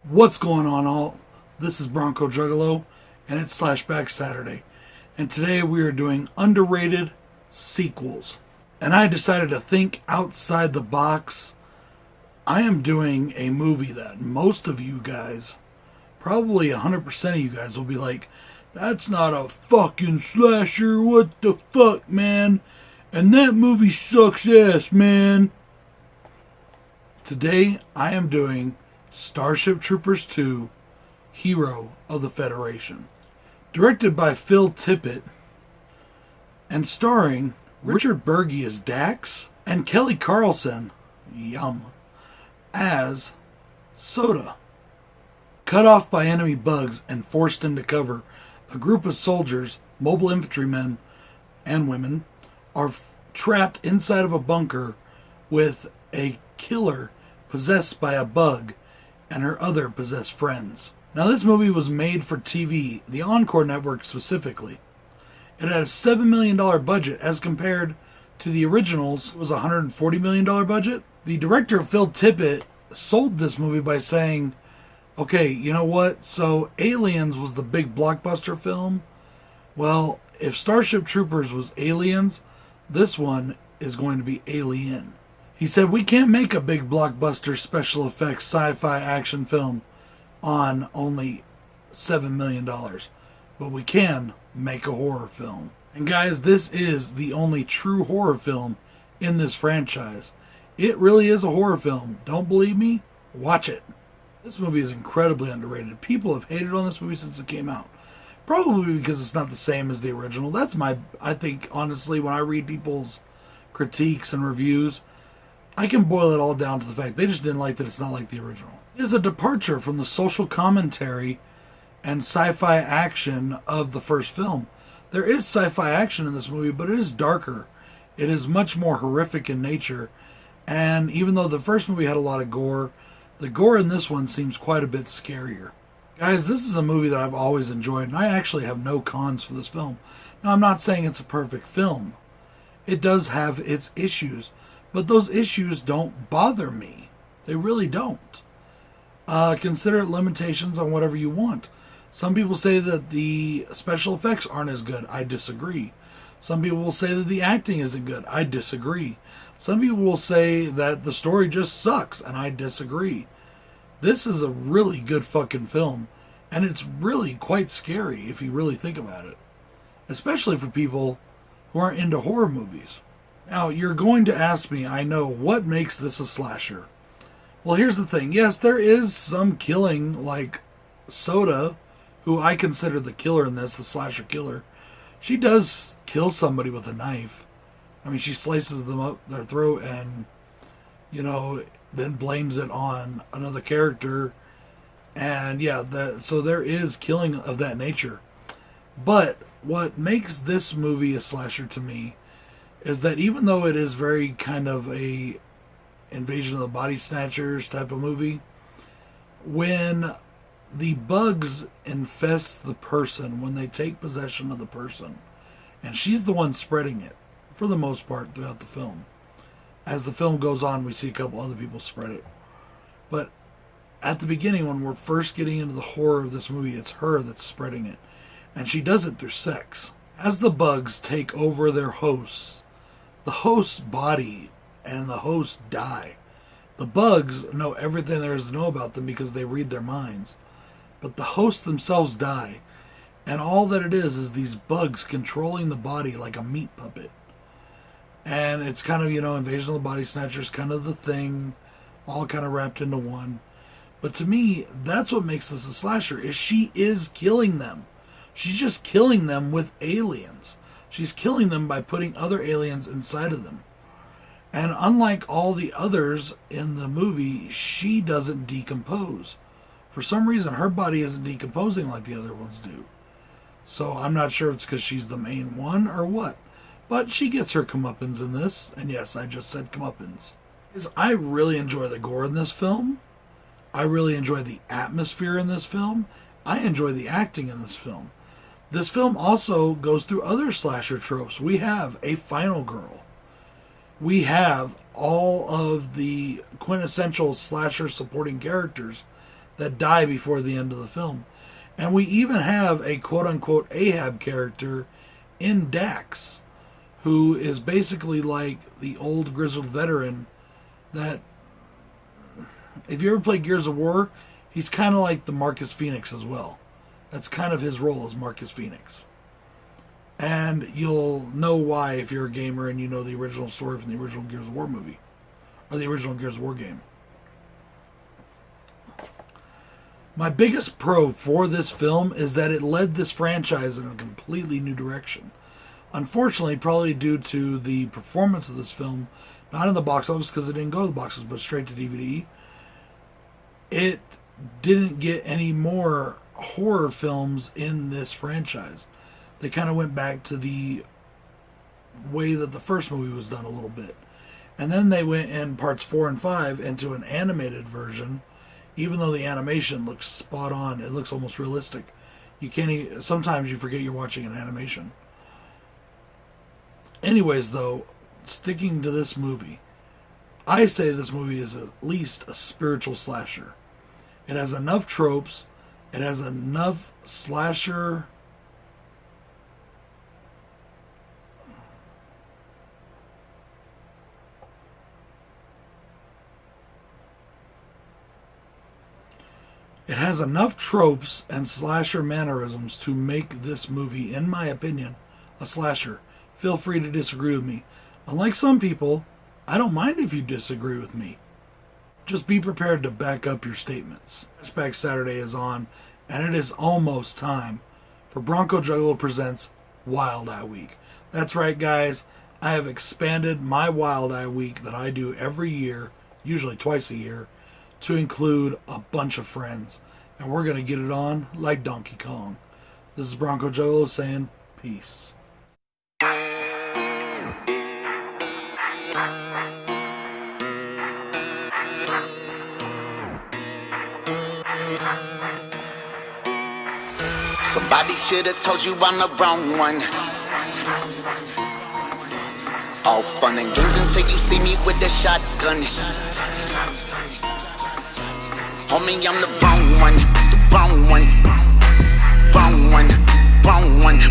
What's going on, all? This is Bronco Juggalo, and it's Slashback Saturday. And today we are doing underrated sequels. And I decided to think outside the box. I am doing a movie that most of you guys, probably 100% of you guys, will be like, that's not a fucking slasher, what the fuck, man? And that movie sucks ass, man. Today I am doing Starship Troopers 2, Hero of the Federation. Directed by Phil Tippett and starring Richard Burgi as Dax and Kelly Carlson, yum, as Soda. Cut off by enemy bugs and forced into cover, a group of soldiers, mobile infantrymen and women, are trapped inside of a bunker with a killer possessed by a bug and her other possessed friends. Now, this movie was made for TV, the Encore network specifically. It had a $7 million budget as compared to the originals. It was a $140 million budget. The director, Phil Tippett, sold this movie by saying, okay, you know what? So Aliens was the big blockbuster film. Well, if Starship Troopers was Aliens, this one is going to be Alien. He said, we can't make a big blockbuster special effects sci-fi action film on only $7 million. But we can make a horror film. And guys, this is the only true horror film in this franchise. It really is a horror film. Don't believe me? Watch it. This movie is incredibly underrated. People have hated on this movie since it came out. Probably because it's not the same as the original. I think, honestly, when I read people's critiques and reviews, I can boil it all down to the fact they just didn't like that it's not like the original. It is a departure from the social commentary and sci-fi action of the first film. There is sci-fi action in this movie, but it is darker. It is much more horrific in nature. And even though the first movie had a lot of gore, the gore in this one seems quite a bit scarier. Guys, this is a movie that I've always enjoyed, and I actually have no cons for this film. Now, I'm not saying it's a perfect film. It does have its issues, but those issues don't bother me. They really don't. Consider limitations on whatever you want. Some people say that the special effects aren't as good. I disagree. Some people will say that the acting isn't good. I disagree. Some people will say that the story just sucks, and I disagree. This is a really good fucking film, and it's really quite scary if you really think about it. Especially for people who aren't into horror movies. Now, you're going to ask me, I know, what makes this a slasher? Well, here's the thing. Yes, there is some killing, like Soda, who I consider the killer in this, the slasher killer. She does kill somebody with a knife. I mean, she slices them up their throat and, then blames it on another character. And yeah, so there is killing of that nature. But what makes this movie a slasher to me is that even though it is very kind of a Invasion of the Body Snatchers type of movie, when the bugs infest the person, when they take possession of the person, and she's the one spreading it, for the most part, throughout the film. As the film goes on, we see a couple other people spread it. But at the beginning, when we're first getting into the horror of this movie, it's her that's spreading it. And she does it through sex. As the bugs take over their hosts, the host's body and the host die. The bugs know everything there is to know about them because they read their minds. But the hosts themselves die. And all that it is these bugs controlling the body like a meat puppet. And it's kind of, Invasion of the Body Snatchers, kind of the thing, all kind of wrapped into one. But to me, that's what makes this a slasher, is she is killing them. She's just killing them with aliens. She's killing them by putting other aliens inside of them. And unlike all the others in the movie, she doesn't decompose. For some reason, her body isn't decomposing like the other ones do. So I'm not sure if it's because she's the main one or what. But she gets her comeuppance in this. And yes, I just said comeuppance. I really enjoy the gore in this film. I really enjoy the atmosphere in this film. I enjoy the acting in this film. This film also goes through other slasher tropes. We have a final girl. We have all of the quintessential slasher supporting characters that die before the end of the film. And we even have a quote-unquote Ahab character in Dax, who is basically like the old grizzled veteran that, if you ever played Gears of War, he's kind of like the Marcus Phoenix as well. That's kind of his role as Marcus Phoenix. And you'll know why if you're a gamer and you know the original story from the original Gears of War movie. Or the original Gears of War game. My biggest pro for this film is that it led this franchise in a completely new direction. Unfortunately, probably due to the performance of this film, not in the box office because it didn't go to the boxes, but straight to DVD, it didn't get any more horror films in this franchise. They kind of went back to the way that the first movie was done a little bit. And then they went in parts 4 and 5 into an animated version. Even though the animation looks spot on, it looks almost realistic. You can't. Sometimes you forget you're watching an animation. Anyways, though, sticking to this movie, I say this movie is at least a spiritual slasher. It has enough tropes. It has enough slasher. It has enough tropes and slasher mannerisms to make this movie, in my opinion, a slasher. Feel free to disagree with me. Unlike some people, I don't mind if you disagree with me. Just be prepared to back up your statements. Flashback Saturday is on, and it is almost time for Bronco Juggalo Presents Wild Eye Week. That's right, guys. I have expanded my Wild Eye Week that I do every year, usually twice a year, to include a bunch of friends. And we're going to get it on like Donkey Kong. This is Bronco Juggalo saying peace. Somebody should have told you I'm the wrong one. All fun and games until you see me with the shotgun. Homie, I'm the wrong one, the wrong one, wrong one, wrong one.